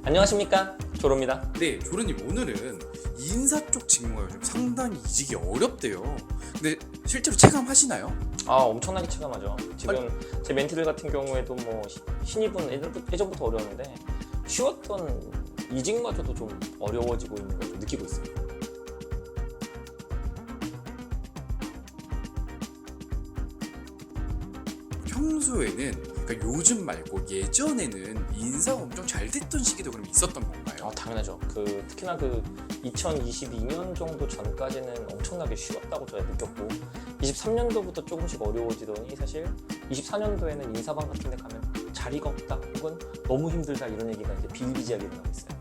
안녕하십니까, 조로입니다. 네, 조르님 오늘은 인사 쪽 직무가 요즘 상당히 이직이 어렵대요. 근데 실제로 체감하시나요? 엄청나게 체감하죠. 지금 제 멘티들 같은 경우에도 뭐 신입은 예전부터 어려웠는데 쉬웠던 이직마저도 좀 어려워지고 있는 걸 좀 느끼고 있어요. 평소에는 그러니까 요즘 말고 예전에는 인사가 엄청 잘 됐던 시기도 그럼 있었던 건가요? 당연하죠. 특히나 2022년 정도 전까지는 엄청나게 쉬웠다고 제가 느꼈고 23년도부터 조금씩 어려워지더니 사실 24년도에는 인사방 같은 데 가면 자리가 없다 혹은 너무 힘들다 이런 얘기가 이제 비일비재하게 일어나고 있어요.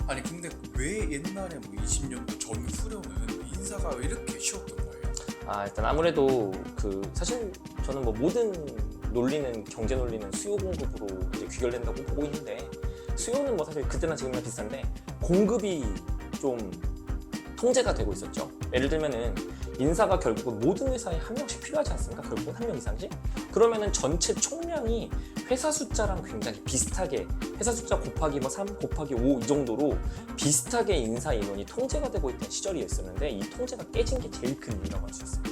아니 근데 왜 옛날에 뭐 20년도 전후로는 인사가 왜 이렇게 쉬웠던 거예요? 일단 아무래도 사실 저는 뭐 모든 논리는 경제 논리는 수요 공급으로 이제 귀결된다고 보고 있는데 수요는 뭐 사실 그때나 지금이나 비슷한데 공급이 좀 통제가 되고 있었죠. 예를 들면은 인사가 결국은 모든 회사에 한 명씩 필요하지 않습니까? 결국은 한 명 이상씩? 그러면은 전체 총량이 회사 숫자랑 굉장히 비슷하게 회사 숫자 곱하기 3 곱하기 5 이 정도로 비슷하게 인사 인원이 통제가 되고 있던 시절이었었는데 이 통제가 깨진 게 제일 큰 이유라고 할 수 있어요.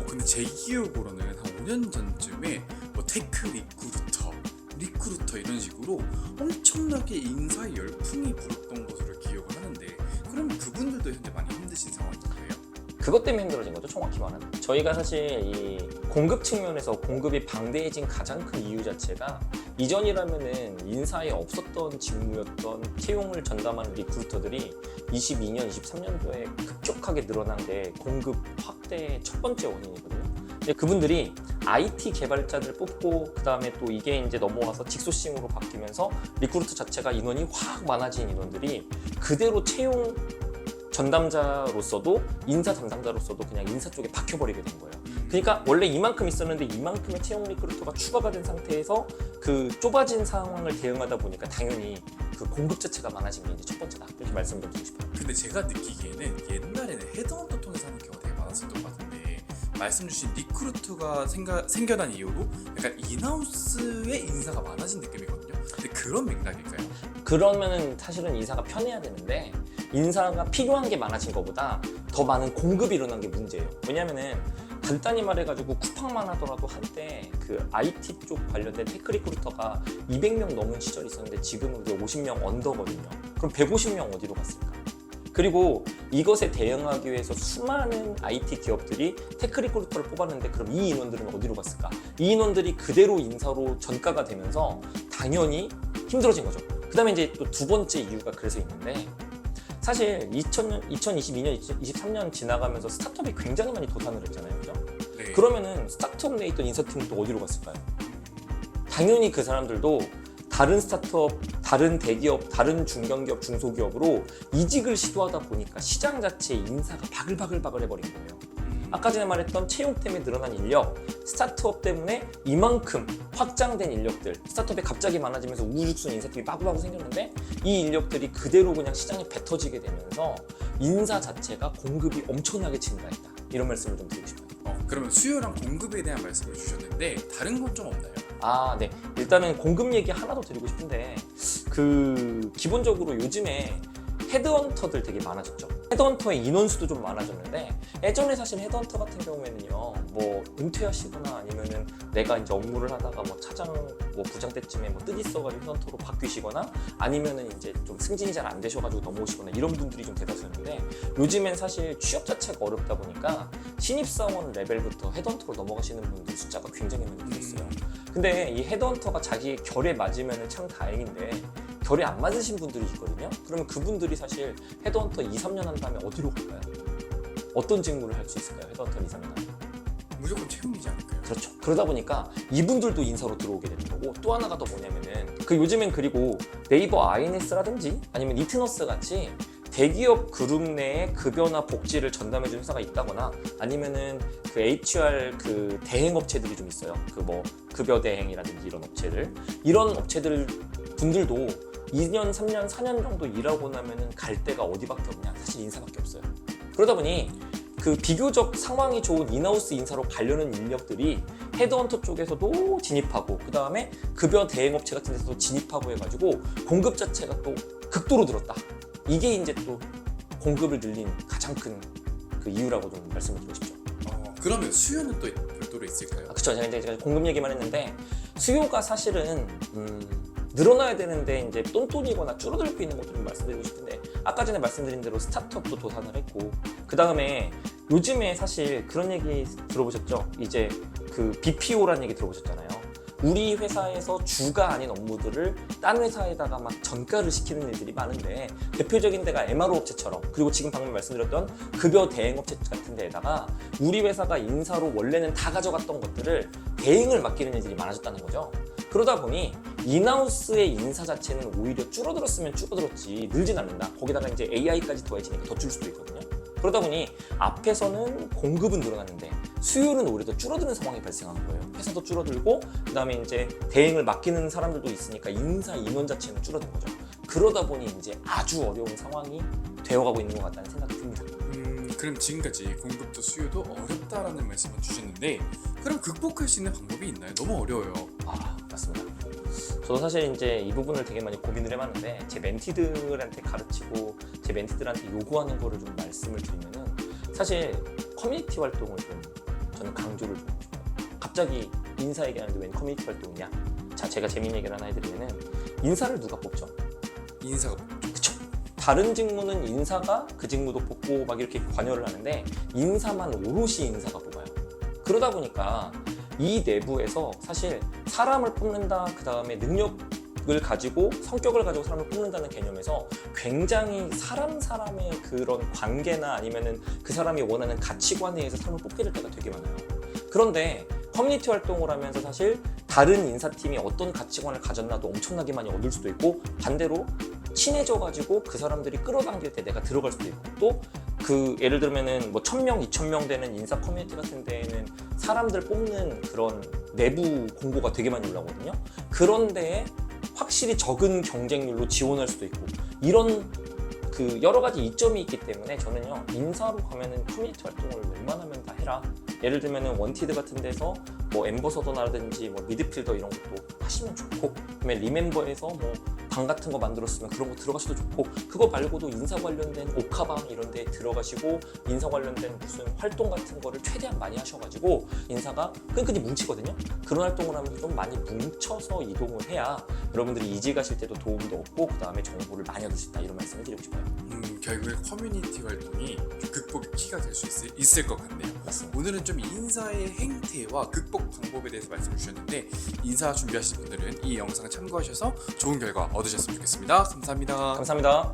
근데 제 기억으로는 한 5년 전쯤에 뭐 테크 리크루터 이런 식으로 엄청나게 인사에 열풍이 불었던 것으로 기억을 하는데 그러면 그분들도 현재 많이 힘드신 상황인 거예요? 그것 때문에 힘들어진 거죠, 정확히 말하면. 저희가 사실 이 공급 측면에서 공급이 방대해진 가장 큰 이유 자체가 이전이라면은 인사에 없었던 직무였던 채용을 전담하는 리크루터들이 22년, 23년도에 급격하게 늘어난 게 공급 확대의 첫 번째 원인이거든요. 근데 그분들이 IT 개발자들 뽑고 그 다음에 또 이게 이제 넘어와서 직소싱으로 바뀌면서 리크루터 자체가 인원이 확 많아진 인원들이 그대로 채용 전담자로서도 인사 담당자로서도 그냥 인사 쪽에 박혀버리게 된 거예요. 그러니까 원래 이만큼 있었는데 이만큼의 채용 리크루터가 추가가 된 상태에서 그 좁아진 상황을 대응하다 보니까 당연히 그 공급 자체가 많아진 게 이제 첫 번째다. 이렇게 말씀을 좀 드리고 싶어요. 근데 제가 느끼기에는 옛날에는 헤드헌터 통해서 하는 경우가 되게 많았었던 것 같은데 말씀 주신 리크루트가 생겨난 이후로 약간 인하우스의 인사가 많아진 느낌이거든요. 근데 그런 맥락일까요? 그러면은 사실은 인사가 편해야 되는데 인사가 필요한 게 많아진 것보다 더 많은 공급이 일어난 게 문제예요. 왜냐면은 간단히 말해가지고 쿠팡만 하더라도 한때 그 IT 쪽 관련된 테크 리크루터가 200명 넘은 시절이 있었는데 지금은 그게 50명 언더거든요. 그럼 150명 어디로 갔을까? 그리고 이것에 대응하기 위해서 수많은 IT 기업들이 테크 리크루터를 뽑았는데 그럼 이 인원들은 어디로 갔을까? 이 인원들이 그대로 인사로 전가가 되면서 당연히 힘들어진 거죠. 그 다음에 이제 또 두 번째 이유가 그래서 있는데 사실 2022년, 23년 지나가면서 스타트업이 굉장히 많이 도산을 했잖아요. 그죠? 네. 그러면은 스타트업 내에 있던 인사팀은 또 어디로 갔을까요? 당연히 그 사람들도 다른 스타트업, 다른 대기업, 다른 중견기업, 중소기업으로 이직을 시도하다 보니까 시장 자체의 인사가 바글바글 해버린 거예요. 아까 전에 말했던 채용 때문에 늘어난 인력, 스타트업 때문에 이만큼 확장된 인력들, 스타트업이 갑자기 많아지면서 우후죽순 인사팀이 마구마구 생겼는데 이 인력들이 그대로 그냥 시장에 뱉어지게 되면서 인사 자체가 공급이 엄청나게 증가했다. 이런 말씀을 좀 드리고 싶어요. 그러면 수요랑 공급에 대한 말씀을 주셨는데 다른 건 좀 없나요? 네. 일단은 공급 얘기 하나 더 드리고 싶은데 기본적으로 요즘에 헤드헌터들 되게 많아졌죠. 헤드헌터의 인원수도 좀 많아졌는데 예전에 사실 헤드헌터 같은 경우에는요, 뭐 은퇴하시거나 아니면은 내가 이제 업무를 하다가 뭐 차장, 뭐 부장 때쯤에 뭐 뜻 있어가지고 헤드헌터로 바뀌시거나 아니면은 이제 좀 승진이 잘 안 되셔가지고 넘어오시거나 이런 분들이 좀 대다수였는데 요즘엔 사실 취업 자체가 어렵다 보니까 신입사원 레벨부터 헤드헌터로 넘어가시는 분들 숫자가 굉장히 많이 늘었어요. 근데 이 헤드헌터가 자기의 결에 맞으면 참 다행인데 결에 안 맞으신 분들이 있거든요. 그러면 그분들이 사실 헤드헌터 2, 3년 한 다음에 어디로 갈까요? 어떤 직무를 할 수 있을까요? 헤드헌터 2, 3년 하면? 무조건 채용이지 않을까요? 그렇죠. 그러다 보니까 이분들도 인사로 들어오게 되는 거고 또 하나가 더 뭐냐면은 요즘엔 그리고 네이버 INS라든지 아니면 이트너스 같이 대기업 그룹 내에 급여나 복지를 전담해주는 회사가 있다거나 아니면은 HR 대행 업체들이 좀 있어요. 뭐 급여 대행이라든지 이런 업체들 분들도 2년, 3년, 4년 정도 일하고 나면은 갈 데가 어디밖에 없냐? 사실 인사밖에 없어요. 그러다 보니 비교적 상황이 좋은 인하우스 인사로 가려는 인력들이 헤드헌터 쪽에서도 진입하고 그 다음에 급여 대행업체 같은 데서도 진입하고 해가지고 공급 자체가 또 극도로 늘었다. 이게 이제 또 공급을 늘린 가장 큰 그 이유라고 좀 말씀을 드리고 싶죠. 그러면 수요는 또 별도로 있을까요? 그쵸. 제가 공급 얘기만 했는데 수요가 사실은 늘어나야 되는데 이제 똔똔이거나 줄어들고 있는 것도 좀 말씀드리고 싶은데 아까 전에 말씀드린 대로 스타트업도 도산을 했고 그 다음에 요즘에 사실 그런 얘기 들어보셨죠? 이제 그 BPO라는 얘기 들어보셨잖아요. 우리 회사에서 주가 아닌 업무들을 딴 회사에다가 막 전가를 시키는 일들이 많은데 대표적인 데가 MRO 업체처럼 그리고 지금 방금 말씀드렸던 급여 대행 업체 같은 데에다가 우리 회사가 인사로 원래는 다 가져갔던 것들을 대행을 맡기는 일들이 많아졌다는 거죠. 그러다 보니 인하우스의 인사 자체는 오히려 줄어들었으면 줄어들었지 늘진 않는다. 거기다가 이제 AI까지 더해지니까 더 줄 수도 있거든요. 그러다 보니 앞에서는 공급은 늘어났는데 수요는 오히려 더 줄어드는 상황이 발생한 거예요. 회사도 줄어들고 그 다음에 이제 대행을 맡기는 사람들도 있으니까 인사 인원 자체는 줄어든 거죠. 그러다 보니 이제 아주 어려운 상황이 되어가고 있는 것 같다는 생각이 듭니다. 그럼 지금까지 공급도 수요도 어렵다라는 말씀을 주셨는데 그럼 극복할 수 있는 방법이 있나요? 너무 어려워요. 맞습니다. 저도 사실 이제 이 부분을 되게 많이 고민을 해봤는데 제 멘티들한테 가르치고 제 멘티들한테 요구하는 거를 좀 말씀을 드리면은 사실 커뮤니티 활동을 좀 저는 강조를 좀 하고 싶어요. 갑자기 인사 얘기하는데 웬 커뮤니티 활동이냐? 자, 제가 재밌는 얘기를 하나 해드리면은 인사를 누가 뽑죠? 인사가 그쵸? 다른 직무는 인사가 그 직무도 뽑고 막 이렇게 관여를 하는데 인사만 오롯이 인사가 뽑아요. 그러다 보니까 이 내부에서 사실 사람을 뽑는다, 그 다음에 능력을 가지고 성격을 가지고 사람을 뽑는다는 개념에서 굉장히 사람의 그런 관계나 아니면은 그 사람이 원하는 가치관에 의해서 사람을 뽑게 될 때가 되게 많아요. 그런데 커뮤니티 활동을 하면서 사실 다른 인사팀이 어떤 가치관을 가졌나도 엄청나게 많이 얻을 수도 있고 반대로 친해져가지고 그 사람들이 끌어당길 때 내가 들어갈 수도 있고 또 그 예를 들면은 뭐 1000명, 2000명 되는 인사 커뮤니티 같은 데에는 사람들 뽑는 그런 내부 공고가 되게 많이 올라오거든요. 그런 데에 확실히 적은 경쟁률로 지원할 수도 있고 이런 그 여러 가지 이점이 있기 때문에 저는요 인사로 가면은 커뮤니티 활동을 웬만하면 다 해라. 예를 들면은 원티드 같은 데서 뭐 엠버서더라든지 뭐 미드필더 이런 것도 하시면 좋고 그다음에 리멤버에서 뭐 방 같은 거 만들었으면 그런 거 들어가셔도 좋고 그거 말고도 인사 관련된 오카방 이런 데 들어가시고 인사 관련된 무슨 활동 같은 거를 최대한 많이 하셔가지고 인사가 끈끈이 뭉치거든요. 그런 활동을 하면서 좀 많이 뭉쳐서 이동을 해야 여러분들이 이직 가실 때도 도움도 얻고 그 다음에 정보를 많이 얻을 수 있다 이런 말씀을 드리고 싶어요. 결국에 커뮤니티 활동이 극복의 키가 될 수 있을 것 같네요. 맞습니다. 오늘은 좀 인사의 행태와 극복 방법에 대해서 말씀을 주셨는데 인사 준비하시는 분들은 이 영상을 참고하셔서 좋은 결과 얻으셨으면 좋겠습니다. 감사합니다. 감사합니다.